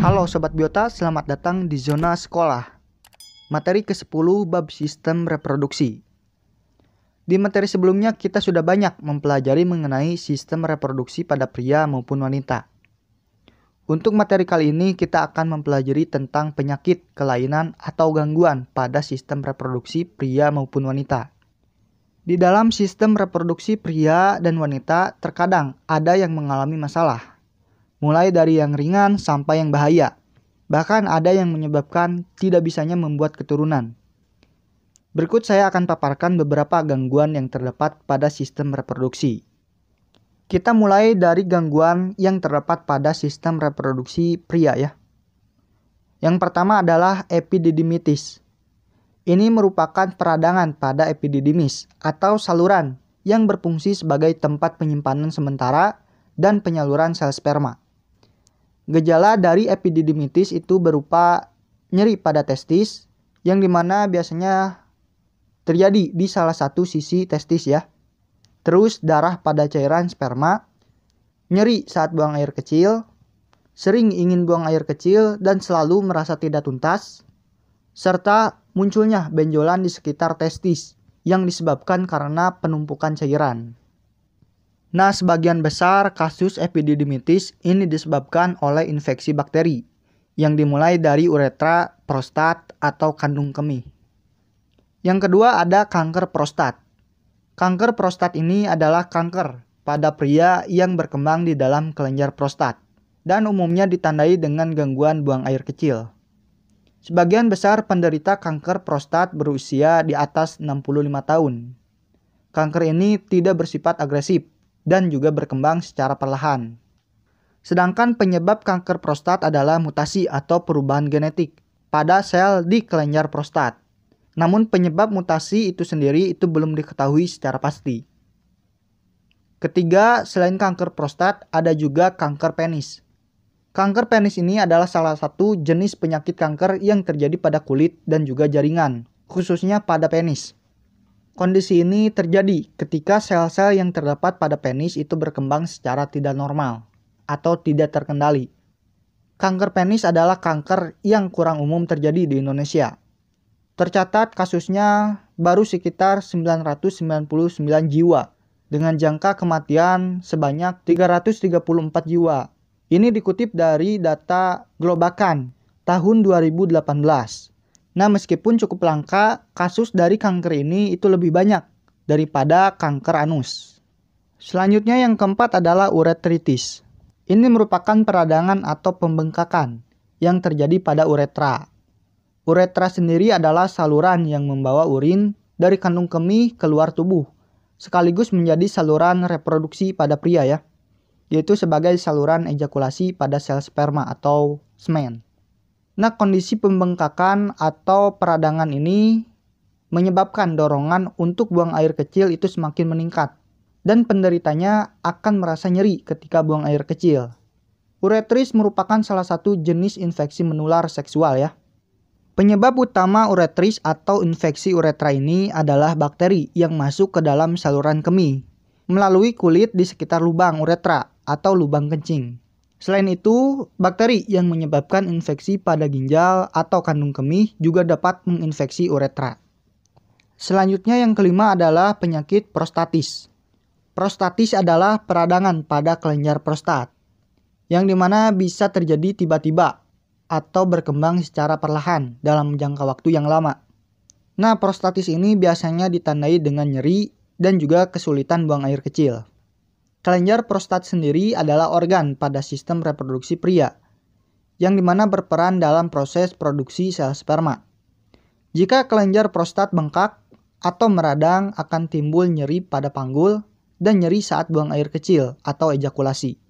Halo Sobat Biota, selamat datang di Zona Sekolah. Materi ke-10 bab sistem reproduksi. Di materi sebelumnya kita sudah banyak mempelajari mengenai sistem reproduksi pada pria maupun wanita. Untuk materi kali ini kita akan mempelajari tentang penyakit, kelainan, atau gangguan pada sistem reproduksi pria maupun wanita. Di dalam sistem reproduksi pria dan wanita terkadang ada yang mengalami masalah. Mulai dari yang ringan sampai yang bahaya. Bahkan ada yang menyebabkan tidak bisanya membuat keturunan. Berikut saya akan paparkan beberapa gangguan yang terdapat pada sistem reproduksi. Kita mulai dari gangguan yang terdapat pada sistem reproduksi pria ya. Yang pertama adalah epididymitis. Ini merupakan peradangan pada epididymis atau saluran yang berfungsi sebagai tempat penyimpanan sementara dan penyaluran sel sperma. Gejala dari epididymitis itu berupa nyeri pada testis yang dimana biasanya terjadi di salah satu sisi testis ya. Terus darah pada cairan sperma, nyeri saat buang air kecil, sering ingin buang air kecil dan selalu merasa tidak tuntas, serta munculnya benjolan di sekitar testis yang disebabkan karena penumpukan cairan. Nah, sebagian besar kasus epididymitis ini disebabkan oleh infeksi bakteri yang dimulai dari uretra, prostat, atau kandung kemih. Yang kedua ada kanker prostat. Kanker prostat ini adalah kanker pada pria yang berkembang di dalam kelenjar prostat dan umumnya ditandai dengan gangguan buang air kecil. Sebagian besar penderita kanker prostat berusia di atas 65 tahun. Kanker ini tidak bersifat agresif dan juga berkembang secara perlahan. Sedangkan penyebab kanker prostat adalah mutasi atau perubahan genetik pada sel di kelenjar prostat. Namun penyebab mutasi itu sendiri itu belum diketahui secara pasti. Ketiga, selain kanker prostat ada juga kanker penis. Kanker penis ini adalah salah satu jenis penyakit kanker yang terjadi pada kulit dan juga jaringan, khususnya pada penis. Kondisi ini terjadi ketika sel-sel yang terdapat pada penis itu berkembang secara tidak normal atau tidak terkendali. Kanker penis adalah kanker yang kurang umum terjadi di Indonesia. Tercatat kasusnya baru sekitar 999 jiwa dengan jangka kematian sebanyak 334 jiwa. Ini dikutip dari data Globakan tahun 2018. Nah, meskipun cukup langka, kasus dari kanker ini itu lebih banyak daripada kanker anus. Selanjutnya yang keempat adalah uretritis. Ini merupakan peradangan atau pembengkakan yang terjadi pada uretra. Uretra sendiri adalah saluran yang membawa urin dari kandung kemih keluar tubuh, sekaligus menjadi saluran reproduksi pada pria ya, yaitu sebagai saluran ejakulasi pada sel sperma atau semen. Nah, kondisi pembengkakan atau peradangan ini menyebabkan dorongan untuk buang air kecil itu semakin meningkat dan penderitanya akan merasa nyeri ketika buang air kecil. Uretris merupakan salah satu jenis infeksi menular seksual ya. Penyebab utama uretris atau infeksi uretra ini adalah bakteri yang masuk ke dalam saluran kemih melalui kulit di sekitar lubang uretra atau lubang kencing. Selain itu, bakteri yang menyebabkan infeksi pada ginjal atau kandung kemih juga dapat menginfeksi uretra. Selanjutnya yang kelima adalah penyakit prostatis. Prostatis adalah peradangan pada kelenjar prostat, yang dimana bisa terjadi tiba-tiba atau berkembang secara perlahan dalam jangka waktu yang lama. Nah, prostatis ini biasanya ditandai dengan nyeri dan juga kesulitan buang air kecil. Kelenjar prostat sendiri adalah organ pada sistem reproduksi pria, yang dimana berperan dalam proses produksi sel sperma. Jika kelenjar prostat bengkak atau meradang akan timbul nyeri pada panggul dan nyeri saat buang air kecil atau ejakulasi.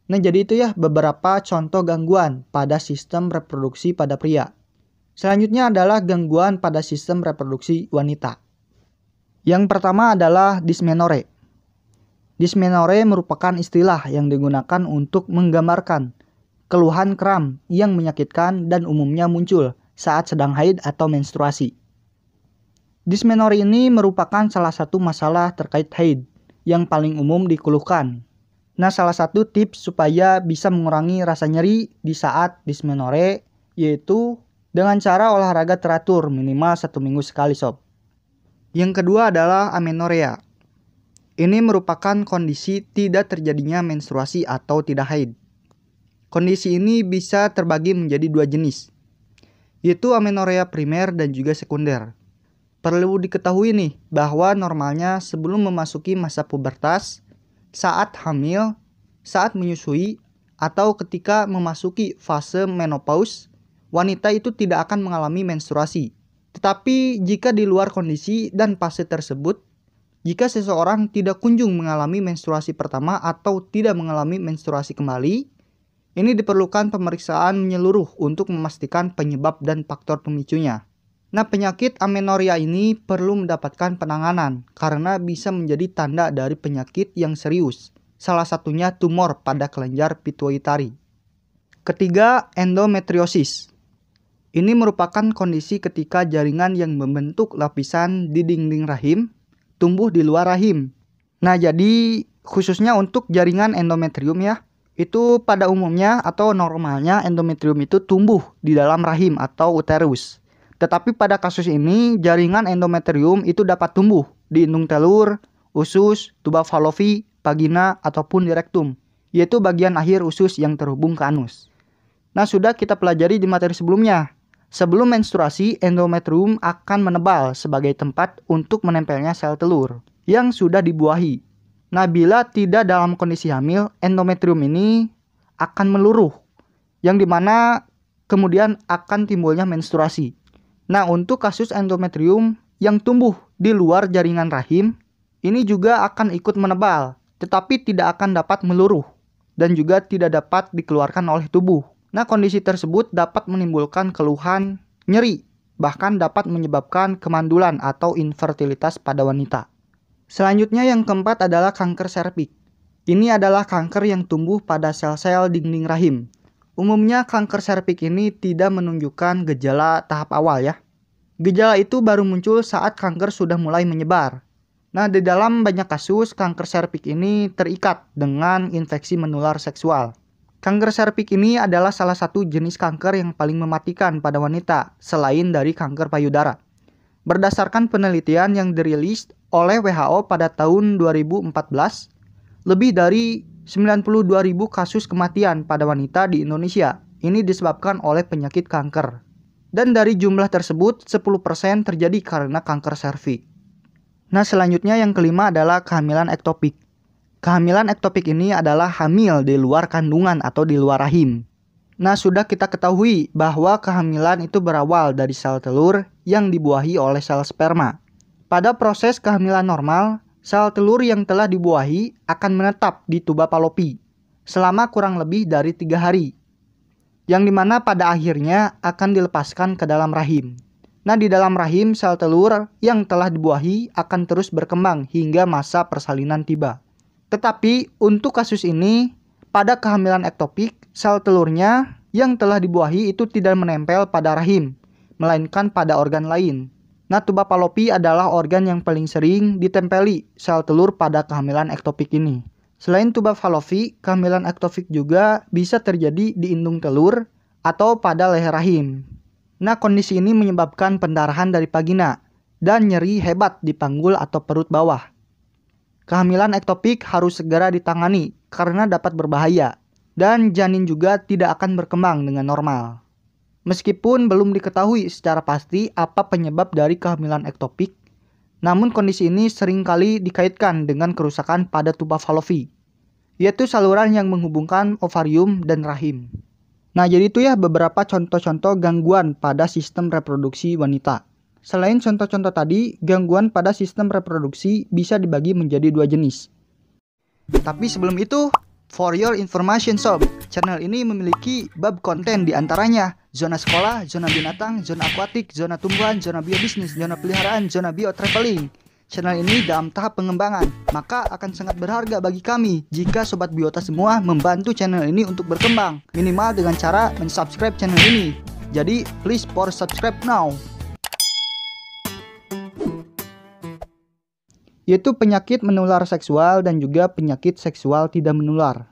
Nah, jadi itu ya beberapa contoh gangguan pada sistem reproduksi pada pria. Selanjutnya adalah gangguan pada sistem reproduksi wanita. Yang pertama adalah dysmenore. Dysmenore merupakan istilah yang digunakan untuk menggambarkan keluhan kram yang menyakitkan dan umumnya muncul saat sedang haid atau menstruasi. Dysmenore ini merupakan salah satu masalah terkait haid yang paling umum dikeluhkan. Nah, salah satu tips supaya bisa mengurangi rasa nyeri di saat dysmenorrhea yaitu dengan cara olahraga teratur minimal 1 minggu sekali sob. Yang kedua adalah amenorrhea. Ini merupakan kondisi tidak terjadinya menstruasi atau tidak haid. Kondisi ini bisa terbagi menjadi 2 jenis, yaitu amenorrhea primer dan juga sekunder. Perlu diketahui nih bahwa normalnya sebelum memasuki masa pubertas, saat hamil, saat menyusui, atau ketika memasuki fase menopause, wanita itu tidak akan mengalami menstruasi. Tetapi jika di luar kondisi dan fase tersebut, jika seseorang tidak kunjung mengalami menstruasi pertama atau tidak mengalami menstruasi kembali, ini diperlukan pemeriksaan menyeluruh untuk memastikan penyebab dan faktor pemicunya. Nah, penyakit amenorrhea ini perlu mendapatkan penanganan karena bisa menjadi tanda dari penyakit yang serius, salah satunya tumor pada kelenjar pituitari. Ketiga, endometriosis. Ini merupakan kondisi ketika jaringan yang membentuk lapisan di dinding rahim tumbuh di luar rahim. Nah, jadi khususnya untuk jaringan endometrium ya, itu pada umumnya atau normalnya endometrium itu tumbuh di dalam rahim atau uterus. Tetapi pada kasus ini jaringan endometrium itu dapat tumbuh di indung telur, usus, tuba falopi, vagina ataupun di rektum, yaitu bagian akhir usus yang terhubung ke anus. Nah, sudah kita pelajari di materi sebelumnya. Sebelum menstruasi, endometrium akan menebal sebagai tempat untuk menempelnya sel telur yang sudah dibuahi. Nah, bila tidak dalam kondisi hamil, endometrium ini akan meluruh, yang dimana kemudian akan timbulnya menstruasi. Nah, untuk kasus endometrium yang tumbuh di luar jaringan rahim, ini juga akan ikut menebal, tetapi tidak akan dapat meluruh, dan juga tidak dapat dikeluarkan oleh tubuh. Nah, kondisi tersebut dapat menimbulkan keluhan, nyeri, bahkan dapat menyebabkan kemandulan atau infertilitas pada wanita. Selanjutnya yang keempat adalah kanker serviks. Ini adalah kanker yang tumbuh pada sel-sel dinding rahim. Umumnya kanker serviks ini tidak menunjukkan gejala tahap awal ya. Gejala itu baru muncul saat kanker sudah mulai menyebar. Nah, di dalam banyak kasus kanker serviks ini terikat dengan infeksi menular seksual. Kanker serviks ini adalah salah satu jenis kanker yang paling mematikan pada wanita selain dari kanker payudara. Berdasarkan penelitian yang dirilis oleh WHO pada tahun 2014, lebih dari 92.000 kasus kematian pada wanita di Indonesia ini disebabkan oleh penyakit kanker. Dan dari jumlah tersebut, 10% terjadi karena kanker serviks. Nah, selanjutnya yang kelima adalah kehamilan ektopik. Kehamilan ektopik ini adalah hamil di luar kandungan atau di luar rahim. Nah, sudah kita ketahui bahwa kehamilan itu berawal dari sel telur yang dibuahi oleh sel sperma. Pada proses kehamilan normal, sel telur yang telah dibuahi akan menetap di tuba falopi selama kurang lebih dari 3 hari. Yang dimana pada akhirnya akan dilepaskan ke dalam rahim. Nah, di dalam rahim sel telur yang telah dibuahi akan terus berkembang hingga masa persalinan tiba. Tetapi untuk kasus ini, pada kehamilan ektopik, sel telurnya yang telah dibuahi itu tidak menempel pada rahim, melainkan pada organ lain. Nah, tuba falopi adalah organ yang paling sering ditempeli sel telur pada kehamilan ektopik ini. Selain tuba falopi, kehamilan ektopik juga bisa terjadi di indung telur atau pada leher rahim. Nah, kondisi ini menyebabkan pendarahan dari vagina dan nyeri hebat di panggul atau perut bawah. Kehamilan ektopik harus segera ditangani karena dapat berbahaya dan janin juga tidak akan berkembang dengan normal. Meskipun belum diketahui secara pasti apa penyebab dari kehamilan ektopik, namun kondisi ini seringkali dikaitkan dengan kerusakan pada tuba falopi, yaitu saluran yang menghubungkan ovarium dan rahim. Nah, jadi itu ya beberapa contoh-contoh gangguan pada sistem reproduksi wanita. Selain contoh-contoh tadi, gangguan pada sistem reproduksi bisa dibagi menjadi 2 jenis. Tapi sebelum itu, for your information sob, channel ini memiliki bab konten di antaranya zona sekolah, zona binatang, zona akuatik, zona tumbuhan, zona biobisnis, zona peliharaan, zona biotraveling. Channel ini dalam tahap pengembangan, maka akan sangat berharga bagi kami jika Sobat Biota semua membantu channel ini untuk berkembang, minimal dengan cara mensubscribe channel ini. Jadi, please for subscribe now. yaitu penyakit menular seksual dan juga penyakit seksual tidak menular.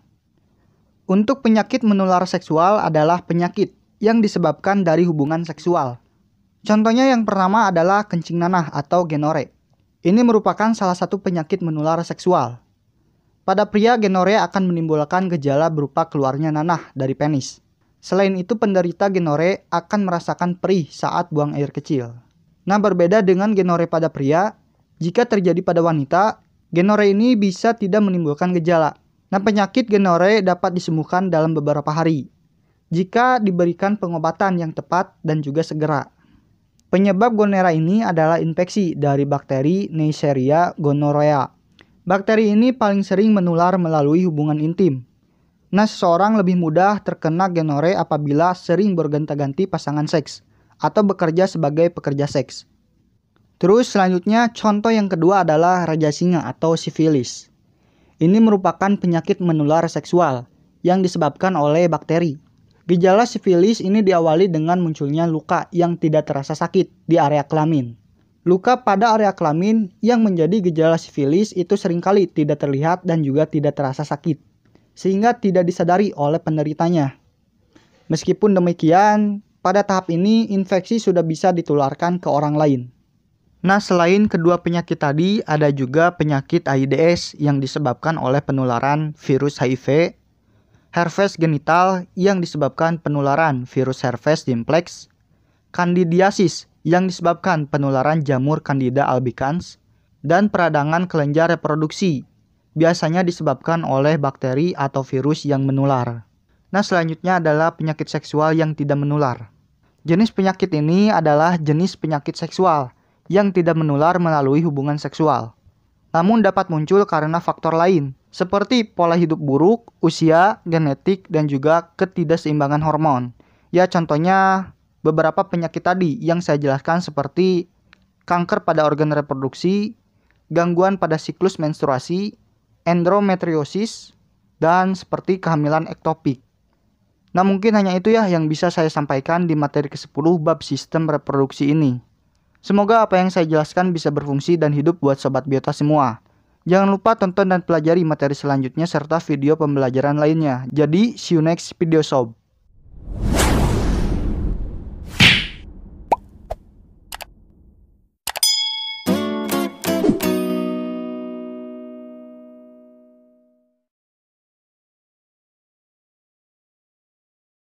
Untuk penyakit menular seksual adalah penyakit yang disebabkan dari hubungan seksual. Contohnya yang pertama adalah kencing nanah atau gonore. Ini merupakan salah satu penyakit menular seksual. Pada pria, gonore akan menimbulkan gejala berupa keluarnya nanah dari penis. Selain itu, penderita gonore akan merasakan perih saat buang air kecil. Nah, berbeda dengan gonore pada pria, jika terjadi pada wanita, gonore ini bisa tidak menimbulkan gejala. Nah, penyakit gonore dapat disembuhkan dalam beberapa hari jika diberikan pengobatan yang tepat dan juga segera. Penyebab gonora ini adalah infeksi dari bakteri Neisseria gonorrhoeae. Bakteri ini paling sering menular melalui hubungan intim. Nah, seseorang lebih mudah terkena gonore apabila sering bergonta-ganti pasangan seks atau bekerja sebagai pekerja seks. Terus selanjutnya contoh yang kedua adalah raja singa atau sifilis. Ini merupakan penyakit menular seksual yang disebabkan oleh bakteri. Gejala sifilis ini diawali dengan munculnya luka yang tidak terasa sakit di area kelamin. Luka pada area kelamin yang menjadi gejala sifilis itu seringkali tidak terlihat dan juga tidak terasa sakit, sehingga tidak disadari oleh penderitanya. Meskipun demikian, pada tahap ini infeksi sudah bisa ditularkan ke orang lain. Nah, selain kedua penyakit tadi, ada juga penyakit AIDS yang disebabkan oleh penularan virus HIV, herpes genital yang disebabkan penularan virus herpes simplex, kandidiasis yang disebabkan penularan jamur Candida albicans, dan peradangan kelenjar reproduksi, biasanya disebabkan oleh bakteri atau virus yang menular. Nah, selanjutnya adalah penyakit seksual yang tidak menular. Jenis penyakit ini adalah jenis penyakit seksual yang tidak menular melalui hubungan seksual, namun dapat muncul karena faktor lain, seperti pola hidup buruk, usia, genetik, dan juga ketidakseimbangan hormon. Ya, contohnya beberapa penyakit tadi yang saya jelaskan seperti kanker pada organ reproduksi, gangguan pada siklus menstruasi, endometriosis, dan seperti kehamilan ektopik. Nah, mungkin hanya itu ya yang bisa saya sampaikan di materi ke-10 bab sistem reproduksi ini. Semoga apa yang saya jelaskan bisa berfungsi dan hidup buat Sobat Biota semua. Jangan lupa tonton dan pelajari materi selanjutnya serta video pembelajaran lainnya. Jadi, see you next video sob.